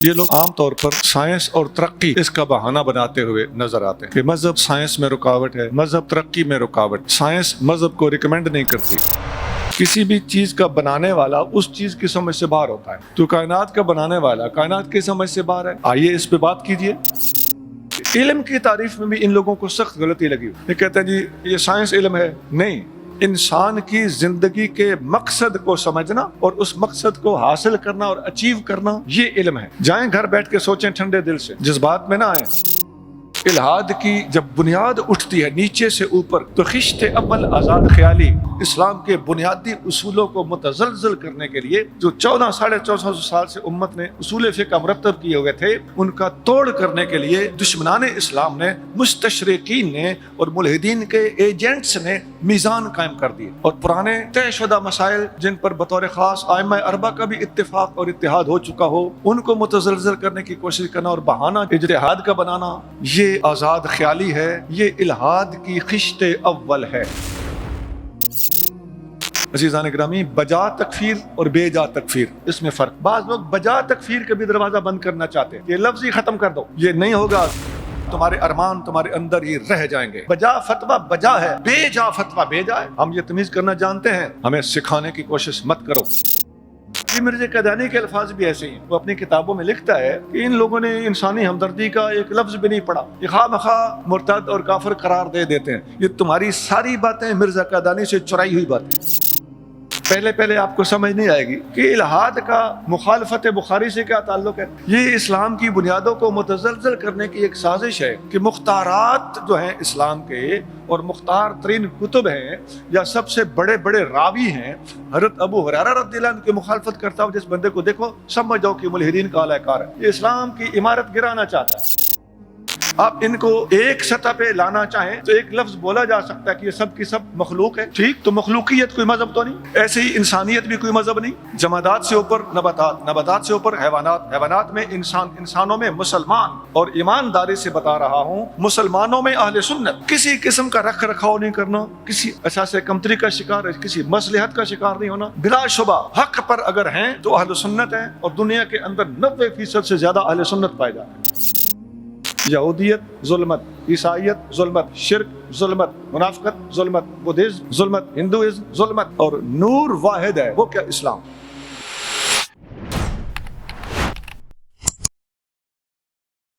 یہ لوگ عام طور پر سائنس اور ترقی اس کا بہانہ بناتے ہوئے نظر آتے ہیں کہ مذہب سائنس میں رکاوٹ ہے، مذہب ترقی میں رکاوٹ، سائنس مذہب کو ریکمینڈ نہیں کرتی۔ کسی بھی چیز کا بنانے والا اس چیز کی سمجھ سے باہر ہوتا ہے، تو کائنات کا بنانے والا کائنات کی سمجھ سے باہر ہے۔ آئیے اس پہ بات کیجئے۔ علم کی تعریف میں بھی ان لوگوں کو سخت غلطی لگی۔ یہ کہتے ہیں جی یہ سائنس علم ہے، نہیں، انسان کی زندگی کے مقصد کو سمجھنا اور اس مقصد کو حاصل کرنا اور اچیو کرنا، یہ علم ہے۔ جائیں گھر بیٹھ کے سوچیں ٹھنڈے دل سے، جذبات میں نہ آئیں۔ الہاد کی جب بنیاد اٹھتی ہے نیچے سے اوپر تو خشت اول آزاد خیالی اسلام کے بنیادی اصولوں کو متزلزل کرنے کے لیے جو 1400 سال سے امت نے اصول فقہ مرتب کیے ہوئے تھے، ان کا توڑ کرنے کے لیے دشمنان اسلام نے، مستشرقین نے اور ملحدین کے ایجنٹس نے میزان قائم کر دیے، اور پرانے طے شدہ مسائل جن پر بطور خاص ائمہ اربعہ کا بھی اتفاق اور اتحاد ہو چکا ہو، ان کو متزلزل کرنے کی کوشش کرنا اور بہانہ اجتہاد کا بنانا، یہ آزاد خیالی ہے، یہ الہاد کی خشت اول ہے۔ عزیزان گرامی، بجا تکفیر اور بے جا تکفیر، اس میں فرق۔ بعض لوگ بجا تکفیر کا بھی دروازہ بند کرنا چاہتے ہیں، یہ لفظ ہی ختم کر دو، یہ نہیں ہوگا، تمہارے ارمان تمہارے اندر ہی رہ جائیں گے۔ بجا فتویٰ بجا ہے، بے جا فتویٰ بے جا ہے۔ ہم یہ تمیز کرنا جانتے ہیں، ہمیں سکھانے کی کوشش مت کرو۔ مرزا قادیانی کے الفاظ بھی ایسے ہی ہیں۔ وہ اپنی کتابوں میں لکھتا ہے کہ ان لوگوں نے انسانی ہمدردی کا ایک لفظ بھی نہیں پڑھا، یہ خواہ مخواہ مرتد اور کافر قرار دے دیتے ہیں۔ یہ تمہاری ساری باتیں مرزا قادیانی سے چرائی ہوئی باتیں۔ پہلے آپ کو سمجھ نہیں آئے گی کہ الہاد کا مخالفت بخاری سے کیا تعلق ہے۔ یہ اسلام کی بنیادوں کو متزلزل کرنے کی ایک سازش ہے کہ مختارات جو ہیں اسلام کے اور مختار ترین کتب ہیں یا سب سے بڑے بڑے راوی ہیں، حضرت ابو ہریرہ رضی اللہ عنہ کی مخالفت کرتا ہو جس بندے کو دیکھو سمجھ جاؤ کہ ملحدین کا اعلی کار ہے، یہ اسلام کی عمارت گرانا چاہتا ہے۔ آپ ان کو ایک سطح پہ لانا چاہیں تو ایک لفظ بولا جا سکتا ہے کہ یہ سب کی سب مخلوق ہے، ٹھیک، تو مخلوقیت کوئی مذہب تو نہیں، ایسے ہی انسانیت بھی کوئی مذہب نہیں۔ جمادات سے اوپر نباتات، نباتات سے اوپر حیوانات، حیوانات میں انسان، انسانوں میں مسلمان، اور ایمانداری سے بتا رہا ہوں مسلمانوں میں اہل سنت۔ کسی قسم کا رکھ رکھاؤ نہیں کرنا، کسی احساس کمتری کا شکار، کسی مصلحت کا شکار نہیں ہونا۔ بلا شبہ حق پر اگر ہیں تو اہل سنت ہیں، اور دنیا کے اندر 90% سے زیادہ اہل سنت پائے جاتے ہیں۔ یہودیت ظلمت، عیسائیت ظلمت، شرک ظلمت، منافقت ظلمت، بدھزم ظلمت، ہندوازم ظلمت، اور نور واحد ہے، وہ کیا؟ اسلام۔